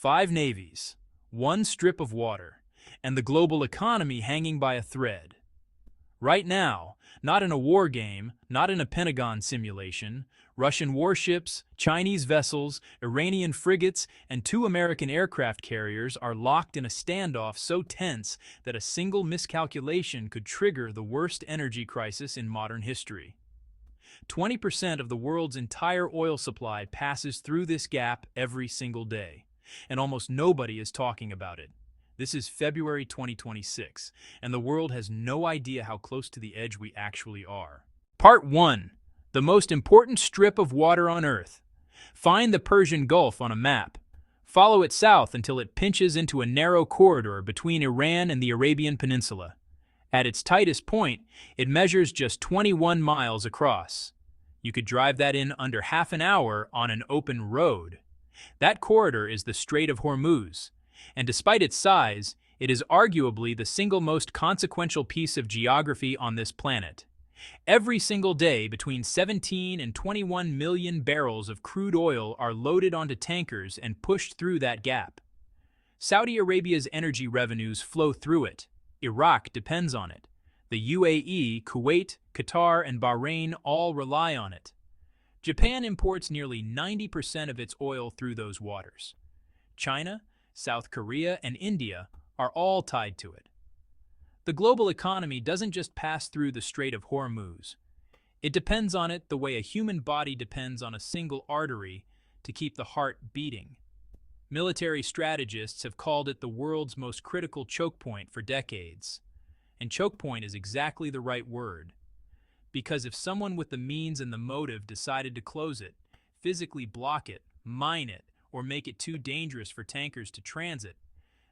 5 navies, 1 strip of water, and the global economy hanging by a thread. Right now, not in a war game, not in a Pentagon simulation, Russian warships, Chinese vessels, Iranian frigates, and 2 American aircraft carriers are locked in a standoff so tense that a single miscalculation could trigger the worst energy crisis in modern history. 20% of the world's entire oil supply passes through this gap every single day, and almost nobody is talking about it. This is February 2026, and the world has no idea how close to the edge we actually are. Part 1. The most important strip of water on Earth. Find the Persian Gulf on a map. Follow it south until it pinches into a narrow corridor between Iran and the Arabian Peninsula. At its tightest point, it measures just 21 miles across. You could drive that in under half an hour on an open road. That corridor is the Strait of Hormuz, and despite its size, it is arguably the single most consequential piece of geography on this planet. Every single day, between 17 and 21 million barrels of crude oil are loaded onto tankers and pushed through that gap. Saudi Arabia's energy revenues flow through it. Iraq depends on it. The UAE, Kuwait, Qatar, and Bahrain all rely on it. Japan imports nearly 90% of its oil through those waters. China, South Korea, and India are all tied to it. The global economy doesn't just pass through the Strait of Hormuz. It depends on it the way a human body depends on a single artery to keep the heart beating. Military strategists have called it the world's most critical choke point for decades. And choke point is exactly the right word. Because if someone with the means and the motive decided to close it, physically block it, mine it, or make it too dangerous for tankers to transit,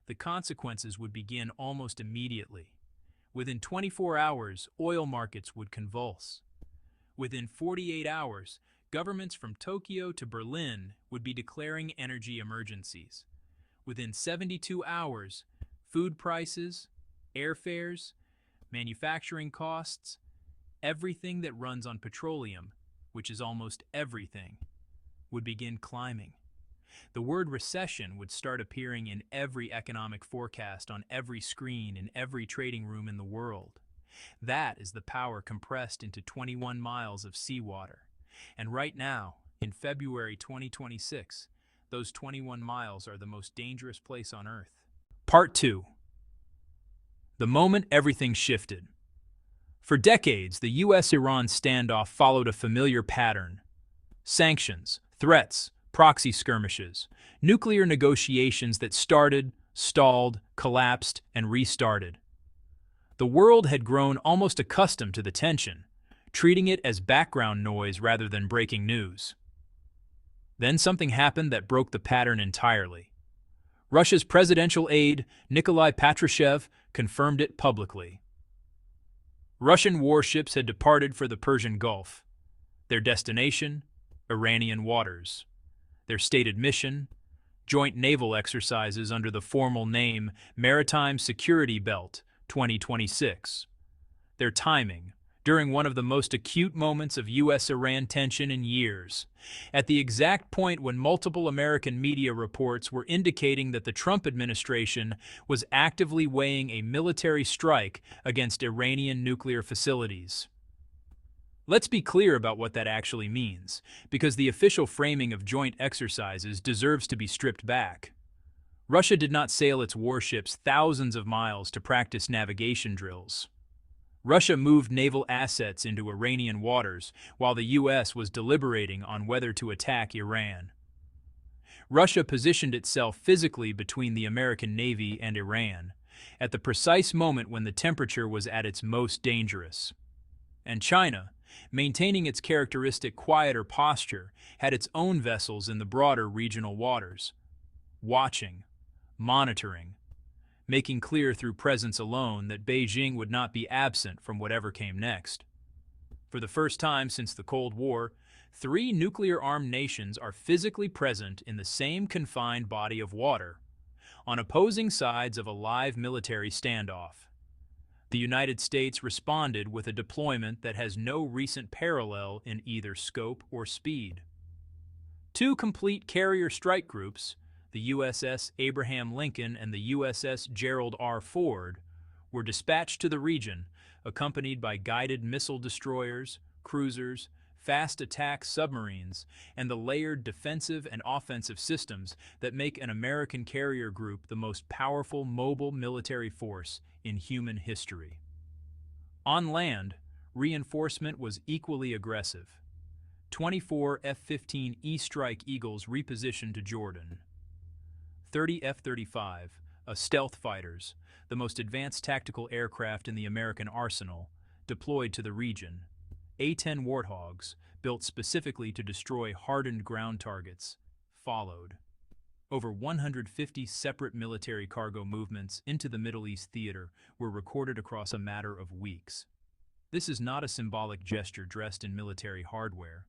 the consequences would begin almost immediately. Within 24 hours, oil markets would convulse. Within 48 hours, governments from Tokyo to Berlin would be declaring energy emergencies. Within 72 hours, food prices, airfares, manufacturing costs, everything that runs on petroleum, which is almost everything, would begin climbing. The word recession would start appearing in every economic forecast on every screen in every trading room in the world. That is the power compressed into 21 miles of seawater. And right now, in February 2026, those 21 miles are the most dangerous place on Earth. Part 2. The moment everything shifted. For decades, the U.S.-Iran standoff followed a familiar pattern. Sanctions, threats, proxy skirmishes, nuclear negotiations that started, stalled, collapsed, and restarted. The world had grown almost accustomed to the tension, treating it as background noise rather than breaking news. Then something happened that broke the pattern entirely. Russia's presidential aide, Nikolai Patrushev, confirmed it publicly. Russian warships had departed for the Persian Gulf. Their destination, Iranian waters. Their stated mission, joint naval exercises under the formal name Maritime Security Belt 2026. Their timing, during one of the most acute moments of U.S.-Iran tension in years, at the exact point when multiple American media reports were indicating that the Trump administration was actively weighing a military strike against Iranian nuclear facilities. Let's be clear about what that actually means, because the official framing of joint exercises deserves to be stripped back. Russia did not sail its warships thousands of miles to practice navigation drills. Russia moved naval assets into Iranian waters while the U.S. was deliberating on whether to attack Iran. Russia positioned itself physically between the American Navy and Iran, at the precise moment when the temperature was at its most dangerous. And China, maintaining its characteristic quieter posture, had its own vessels in the broader regional waters, watching, monitoring, making clear through presence alone that Beijing would not be absent from whatever came next. For the first time since the Cold War, 3 nuclear-armed nations are physically present in the same confined body of water, on opposing sides of a live military standoff. The United States responded with a deployment that has no recent parallel in either scope or speed. 2 complete carrier strike groups, the USS Abraham Lincoln and the USS Gerald R. Ford, were dispatched to the region, accompanied by guided missile destroyers, cruisers, fast attack submarines, and the layered defensive and offensive systems that make an American carrier group the most powerful mobile military force in human history. On land, reinforcement was equally aggressive. 24 F-15E Strike Eagles repositioned to Jordan. 30 F-35, stealth fighters, the most advanced tactical aircraft in the American arsenal, deployed to the region. A-10 Warthogs, built specifically to destroy hardened ground targets, followed. Over 150 separate military cargo movements into the Middle East theater were recorded across a matter of weeks. This is not a symbolic gesture dressed in military hardware.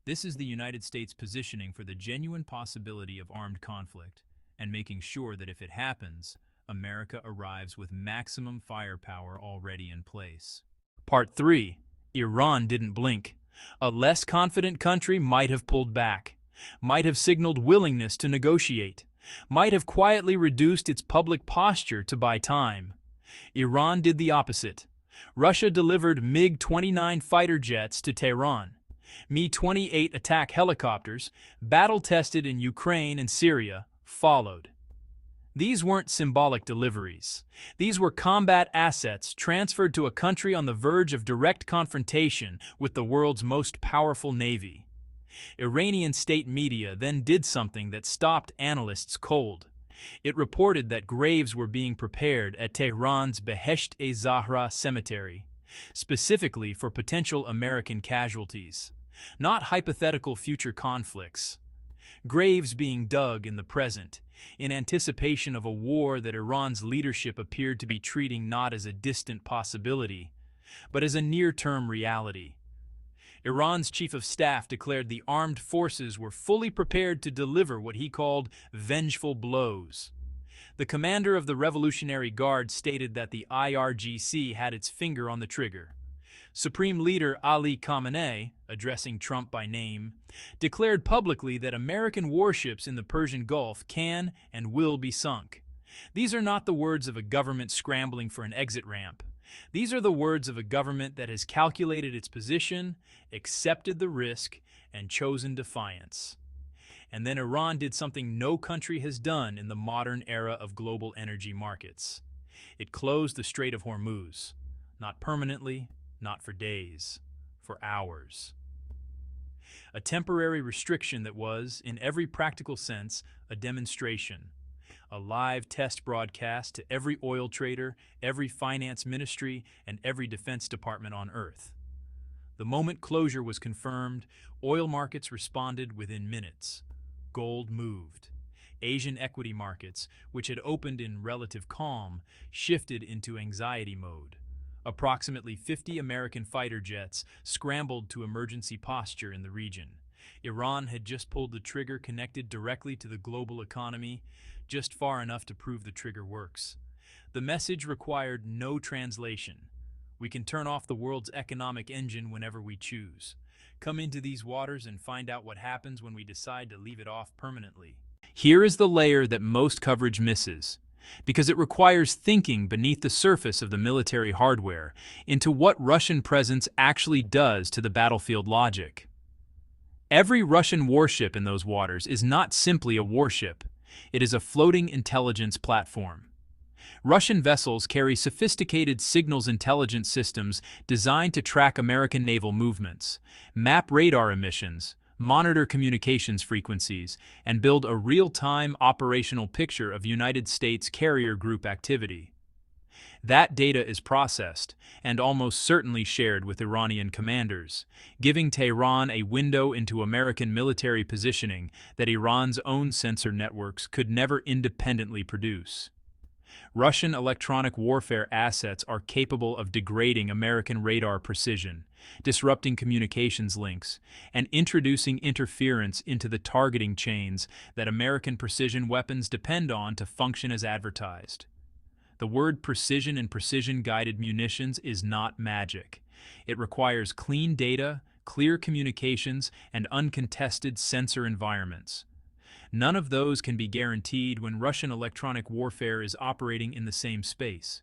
This is the United States positioning for the genuine possibility of armed conflict and making sure that if it happens, America arrives with maximum firepower already in place. Part 3. Iran didn't blink. A less confident country might have pulled back, might have signaled willingness to negotiate, might have quietly reduced its public posture to buy time. Iran did the opposite. Russia delivered MiG-29 fighter jets to Tehran. Mi-28 attack helicopters, battle-tested in Ukraine and Syria, followed. These weren't symbolic deliveries. These were combat assets transferred to a country on the verge of direct confrontation with the world's most powerful navy. Iranian state media then did something that stopped analysts cold. It reported that graves were being prepared at Tehran's Behesht-e-Zahra cemetery, specifically for potential American casualties, not hypothetical future conflicts. Graves being dug in the present, in anticipation of a war that Iran's leadership appeared to be treating not as a distant possibility, but as a near-term reality. Iran's chief of staff declared the armed forces were fully prepared to deliver what he called vengeful blows. The commander of the Revolutionary Guard stated that the IRGC had its finger on the trigger. Supreme Leader Ali Khamenei, addressing Trump by name, declared publicly that American warships in the Persian Gulf can and will be sunk. These are not the words of a government scrambling for an exit ramp. These are the words of a government that has calculated its position, accepted the risk, and chosen defiance. And then Iran did something no country has done in the modern era of global energy markets. It closed the Strait of Hormuz, not permanently, not for days, for hours. A temporary restriction that was, in every practical sense, a demonstration, a live test broadcast to every oil trader, every finance ministry, and every defense department on Earth. The moment closure was confirmed, oil markets responded within minutes. Gold moved. Asian equity markets, which had opened in relative calm, shifted into anxiety mode. Approximately 50 American fighter jets scrambled to emergency posture in the region. Iran had just pulled the trigger connected directly to the global economy, just far enough to prove the trigger works. The message required no translation. We can turn off the world's economic engine whenever we choose. Come into these waters and find out what happens when we decide to leave it off permanently. Here is the layer that most coverage misses, because it requires thinking beneath the surface of the military hardware into what Russian presence actually does to the battlefield logic. Every Russian warship in those waters is not simply a warship. It is a floating intelligence platform. Russian vessels carry sophisticated signals intelligence systems designed to track American naval movements, map radar emissions, monitor communications frequencies, and build a real-time operational picture of United States carrier group activity. That data is processed and almost certainly shared with Iranian commanders, giving Tehran a window into American military positioning that Iran's own sensor networks could never independently produce. Russian electronic warfare assets are capable of degrading American radar precision, disrupting communications links, and introducing interference into the targeting chains that American precision weapons depend on to function as advertised. The word precision and precision-guided munitions is not magic. It requires clean data, clear communications, and uncontested sensor environments. None of those can be guaranteed when Russian electronic warfare is operating in the same space.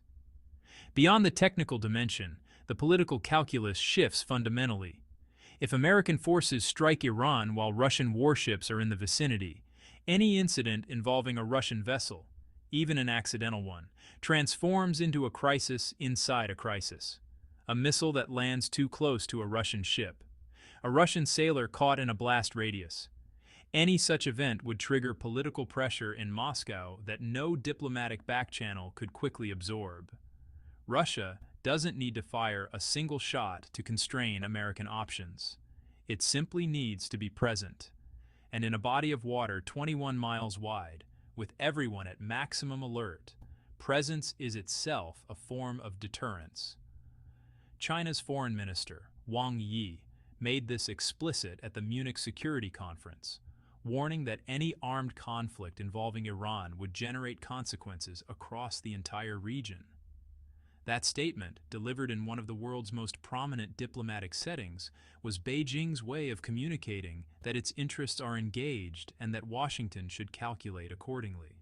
Beyond the technical dimension, the political calculus shifts fundamentally. If American forces strike Iran while Russian warships are in the vicinity, any incident involving a Russian vessel, even an accidental one, transforms into a crisis inside a crisis. A missile that lands too close to a Russian ship. A Russian sailor caught in a blast radius. Any such event would trigger political pressure in Moscow that no diplomatic backchannel could quickly absorb. Russia doesn't need to fire a single shot to constrain American options. It simply needs to be present. And in a body of water 21 miles wide, with everyone at maximum alert, presence is itself a form of deterrence. China's foreign minister, Wang Yi, made this explicit at the Munich Security Conference, warning that any armed conflict involving Iran would generate consequences across the entire region. That statement, delivered in one of the world's most prominent diplomatic settings, was Beijing's way of communicating that its interests are engaged and that Washington should calculate accordingly.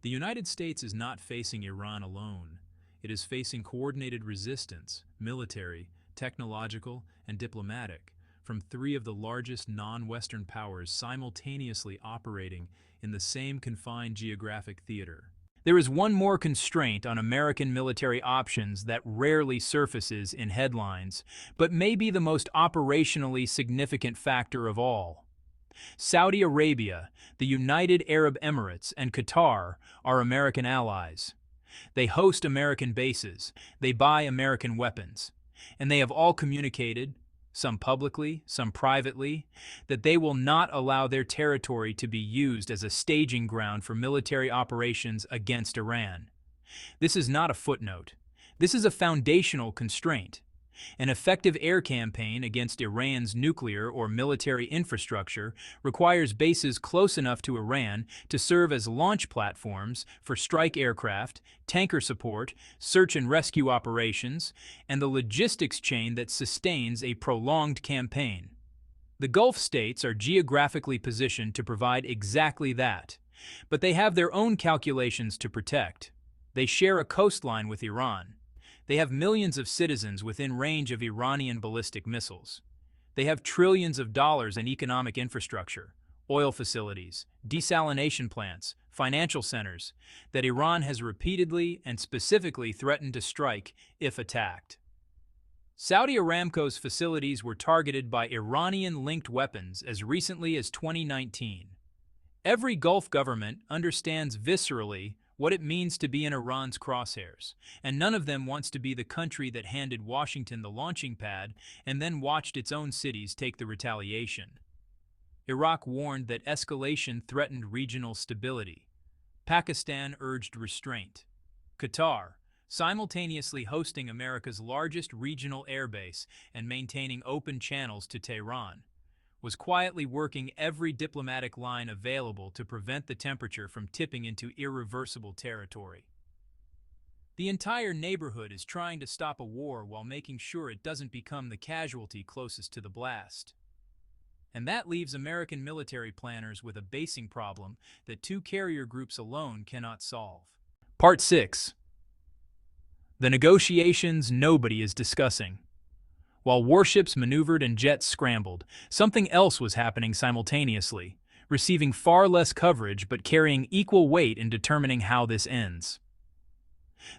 The United States is not facing Iran alone. It is facing coordinated resistance, military, technological, and diplomatic, from three of the largest non-Western powers simultaneously operating in the same confined geographic theater. There is one more constraint on American military options that rarely surfaces in headlines, but may be the most operationally significant factor of all. Saudi Arabia, the United Arab Emirates, and Qatar are American allies. They host American bases, they buy American weapons, and they have all communicated, some publicly, some privately, that they will not allow their territory to be used as a staging ground for military operations against Iran. This is not a footnote. This is a foundational constraint. An effective air campaign against Iran's nuclear or military infrastructure requires bases close enough to Iran to serve as launch platforms for strike aircraft, tanker support, search and rescue operations, and the logistics chain that sustains a prolonged campaign. The Gulf states are geographically positioned to provide exactly that, but they have their own calculations to protect. They share a coastline with Iran. They have millions of citizens within range of Iranian ballistic missiles. They have trillions of dollars in economic infrastructure, oil facilities, desalination plants, financial centers, that Iran has repeatedly and specifically threatened to strike if attacked. Saudi Aramco's facilities were targeted by Iranian-linked weapons as recently as 2019. Every Gulf government understands viscerally what it means to be in Iran's crosshairs, and none of them wants to be the country that handed Washington the launching pad and then watched its own cities take the retaliation. Iraq warned that escalation threatened regional stability. Pakistan urged restraint. Qatar, simultaneously hosting America's largest regional airbase and maintaining open channels to Tehran, was quietly working every diplomatic line available to prevent the temperature from tipping into irreversible territory. The entire neighborhood is trying to stop a war while making sure it doesn't become the casualty closest to the blast. And that leaves American military planners with a basing problem that two carrier groups alone cannot solve. Part 6. The negotiations nobody is discussing. While warships maneuvered and jets scrambled, something else was happening simultaneously, receiving far less coverage but carrying equal weight in determining how this ends.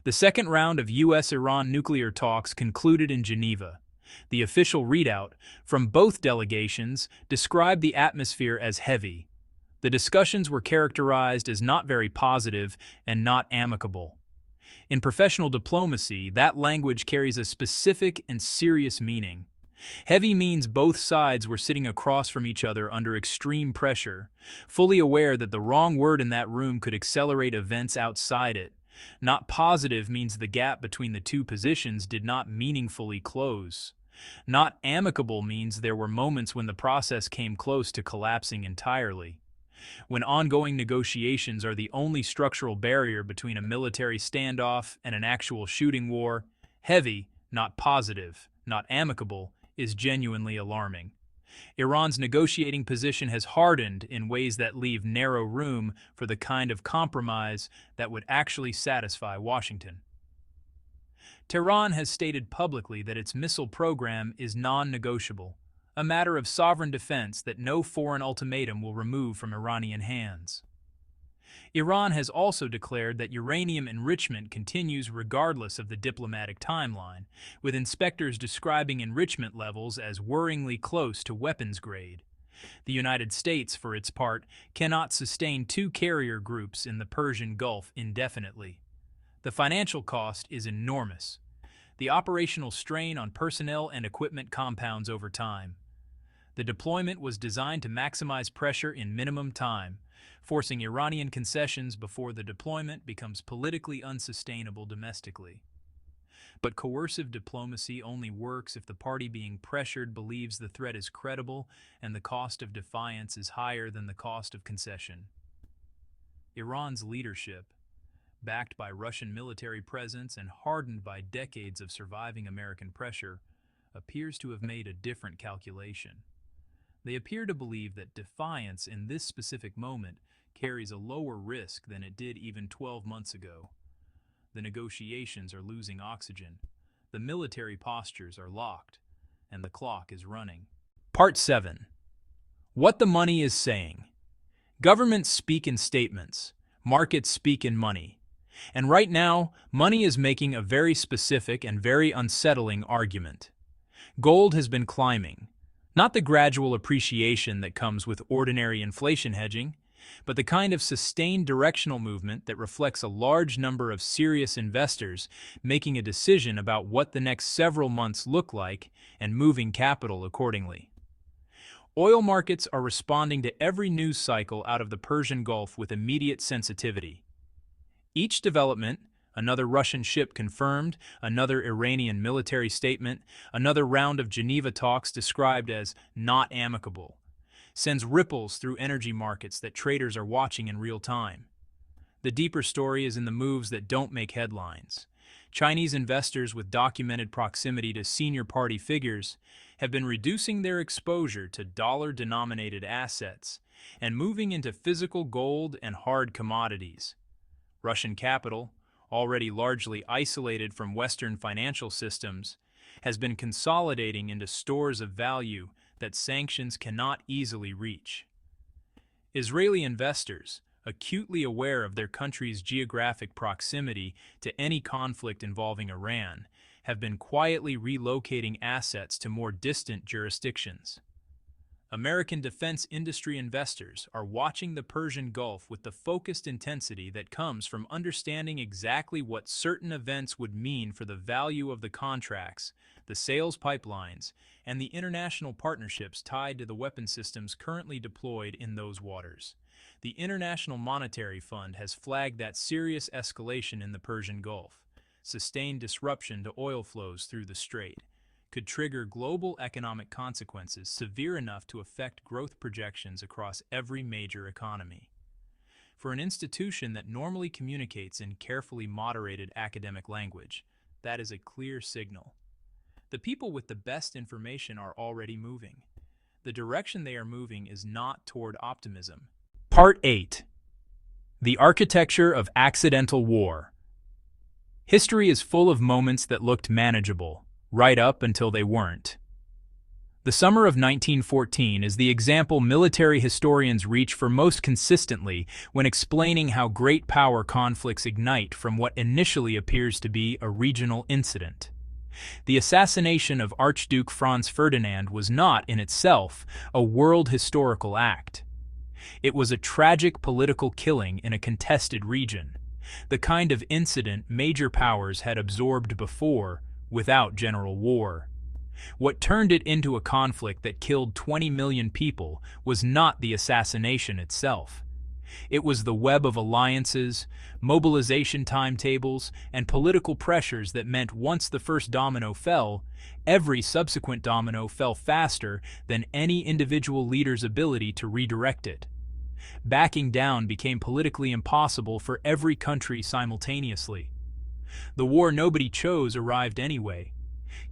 The second round of U.S.-Iran nuclear talks concluded in Geneva. The official readout from both delegations described the atmosphere as heavy. The discussions were characterized as not very positive and not amicable. In professional diplomacy, that language carries a specific and serious meaning. Heavy means both sides were sitting across from each other under extreme pressure, fully aware that the wrong word in that room could accelerate events outside it. Not positive means the gap between the two positions did not meaningfully close. Not amicable means there were moments when the process came close to collapsing entirely. When ongoing negotiations are the only structural barrier between a military standoff and an actual shooting war, heavy, not positive, not amicable, is genuinely alarming. Iran's negotiating position has hardened in ways that leave narrow room for the kind of compromise that would actually satisfy Washington. Tehran has stated publicly that its missile program is non-negotiable, a matter of sovereign defense that no foreign ultimatum will remove from Iranian hands. Iran has also declared that uranium enrichment continues regardless of the diplomatic timeline, with inspectors describing enrichment levels as worryingly close to weapons grade. The United States, for its part, cannot sustain two carrier groups in the Persian Gulf indefinitely. The financial cost is enormous. The operational strain on personnel and equipment compounds over time. The deployment was designed to maximize pressure in minimum time, forcing Iranian concessions before the deployment becomes politically unsustainable domestically. But coercive diplomacy only works if the party being pressured believes the threat is credible and the cost of defiance is higher than the cost of concession. Iran's leadership, backed by Russian military presence and hardened by decades of surviving American pressure, appears to have made a different calculation. They appear to believe that defiance in this specific moment carries a lower risk than it did even 12 months ago. The negotiations are losing oxygen, the military postures are locked, and the clock is running. Part 7. What the money is saying. Governments speak in statements, markets speak in money. And right now, money is making a very specific and very unsettling argument. Gold has been climbing. Not the gradual appreciation that comes with ordinary inflation hedging, but the kind of sustained directional movement that reflects a large number of serious investors making a decision about what the next several months look like and moving capital accordingly. Oil markets are responding to every news cycle out of the Persian Gulf with immediate sensitivity. Each development, another Russian ship confirmed, another Iranian military statement, another round of Geneva talks described as not amicable, sends ripples through energy markets that traders are watching in real time. The deeper story is in the moves that don't make headlines. Chinese investors with documented proximity to senior party figures have been reducing their exposure to dollar-denominated assets and moving into physical gold and hard commodities. Russian capital, already largely isolated from Western financial systems, has been consolidating into stores of value that sanctions cannot easily reach. Israeli investors, acutely aware of their country's geographic proximity to any conflict involving Iran, have been quietly relocating assets to more distant jurisdictions. American defense industry investors are watching the Persian Gulf with the focused intensity that comes from understanding exactly what certain events would mean for the value of the contracts, the sales pipelines, and the international partnerships tied to the weapon systems currently deployed in those waters. The International Monetary Fund has flagged that serious escalation in the Persian Gulf, sustained disruption to oil flows through the strait, could trigger global economic consequences severe enough to affect growth projections across every major economy. For an institution that normally communicates in carefully moderated academic language, that is a clear signal. The people with the best information are already moving. The direction they are moving is not toward optimism. Part 8. The Architecture of Accidental War. History is full of moments that looked manageable, right up until they weren't. The summer of 1914 is the example military historians reach for most consistently when explaining how great power conflicts ignite from what initially appears to be a regional incident. The assassination of Archduke Franz Ferdinand was not, in itself, a world historical act. It was a tragic political killing in a contested region, the kind of incident major powers had absorbed before, without general war. What turned it into a conflict that killed 20 million people was not the assassination itself. It was the web of alliances, mobilization timetables, and political pressures that meant once the first domino fell, every subsequent domino fell faster than any individual leader's ability to redirect it. Backing down became politically impossible for every country simultaneously. The war nobody chose arrived anyway.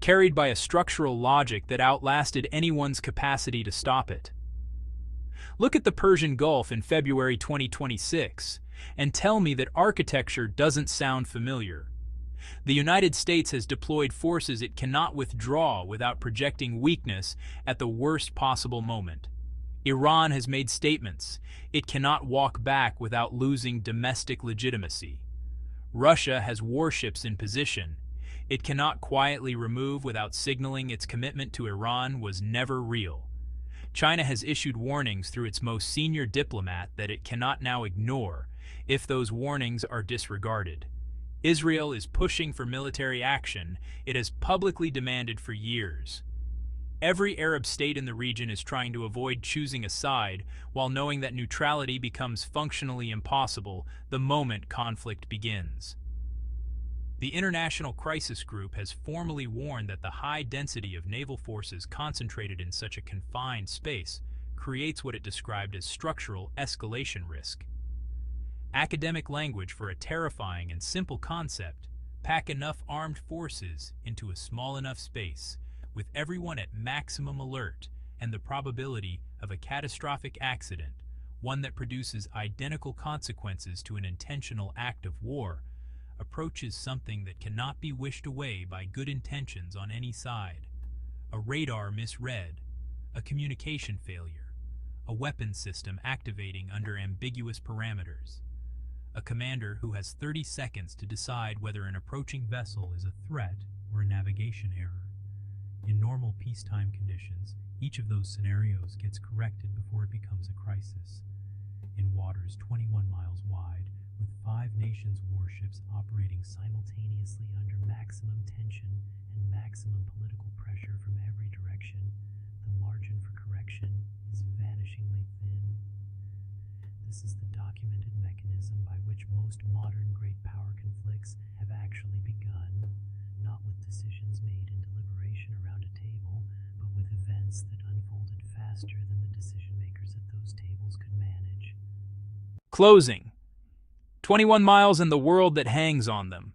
carried by a structural logic that outlasted anyone's capacity to stop it. Look at the Persian Gulf in February 2026 and tell me that architecture doesn't sound familiar. The United States has deployed forces it cannot withdraw without projecting weakness at the worst possible moment. Iran has made statements it cannot walk back without losing domestic legitimacy. Russia has warships in position it cannot quietly remove without signaling its commitment to Iran was never real. China has issued warnings through its most senior diplomat that it cannot now ignore if those warnings are disregarded. Israel is pushing for military action it has publicly demanded for years. Every Arab state in the region is trying to avoid choosing a side while knowing that neutrality becomes functionally impossible the moment conflict begins. The International Crisis Group has formally warned that the high density of naval forces concentrated in such a confined space creates what it described as structural escalation risk. Academic language for a terrifying and simple concept: pack enough armed forces into a small enough space, with everyone at maximum alert and the probability of a catastrophic accident, one that produces identical consequences to an intentional act of war, approaches something that cannot be wished away by good intentions on any side. A radar misread, a communication failure, a weapon system activating under ambiguous parameters, a commander who has 30 seconds to decide whether an approaching vessel is a threat or a navigation error. In normal peacetime conditions, each of those scenarios gets corrected before it becomes a crisis. In waters 21 miles wide, with 5 nations' warships operating simultaneously under maximum tension and maximum political pressure from every direction, the margin for correction is vanishingly thin. This is the documented mechanism by which most modern great power conflicts have actually begun, not with decisions made in deliberation around a table, but with events that unfolded faster than the decision makers at those tables could manage. Closing. 21 miles and the world that hangs on them.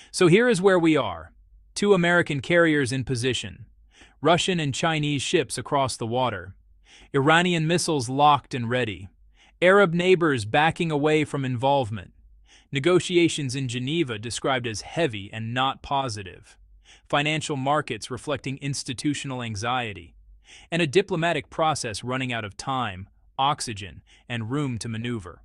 So here is where we are. 2 American carriers in position. Russian and Chinese ships across the water. Iranian missiles locked and ready. Arab neighbors backing away from involvement. Negotiations in Geneva described as heavy and not positive. Financial markets reflecting institutional anxiety. And a diplomatic process running out of time, oxygen, and room to maneuver.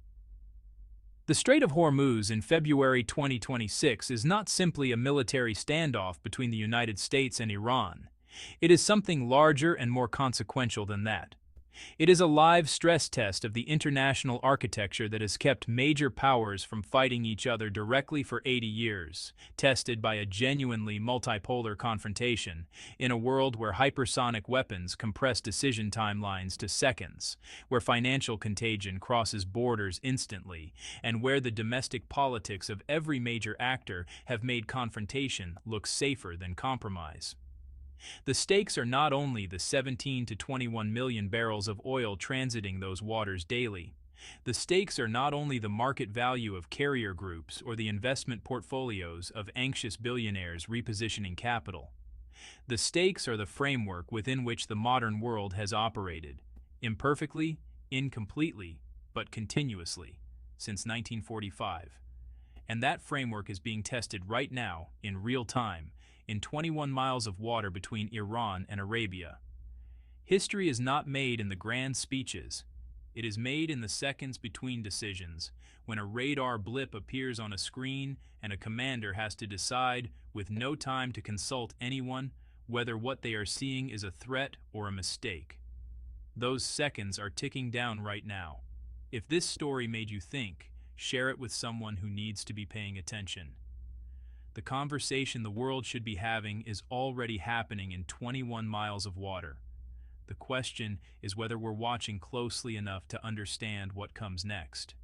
The Strait of Hormuz in February 2026 is not simply a military standoff between the United States and Iran. It is something larger and more consequential than that. It is a live stress test of the international architecture that has kept major powers from fighting each other directly for 80 years, tested by a genuinely multipolar confrontation in a world where hypersonic weapons compress decision timelines to seconds, where financial contagion crosses borders instantly, and where the domestic politics of every major actor have made confrontation look safer than compromise. The stakes are not only the 17 to 21 million barrels of oil transiting those waters daily. The stakes are not only the market value of carrier groups or the investment portfolios of anxious billionaires repositioning capital. The stakes are the framework within which the modern world has operated, imperfectly, incompletely, but continuously, since 1945. And that framework is being tested right now, in real time, in 21 miles of water between Iran and Arabia. History is not made in the grand speeches. It is made in the seconds between decisions, when a radar blip appears on a screen and a commander has to decide, with no time to consult anyone, whether what they are seeing is a threat or a mistake. Those seconds are ticking down right now. If this story made you think, share it with someone who needs to be paying attention. The conversation the world should be having is already happening in 21 miles of water. The question is whether we're watching closely enough to understand what comes next.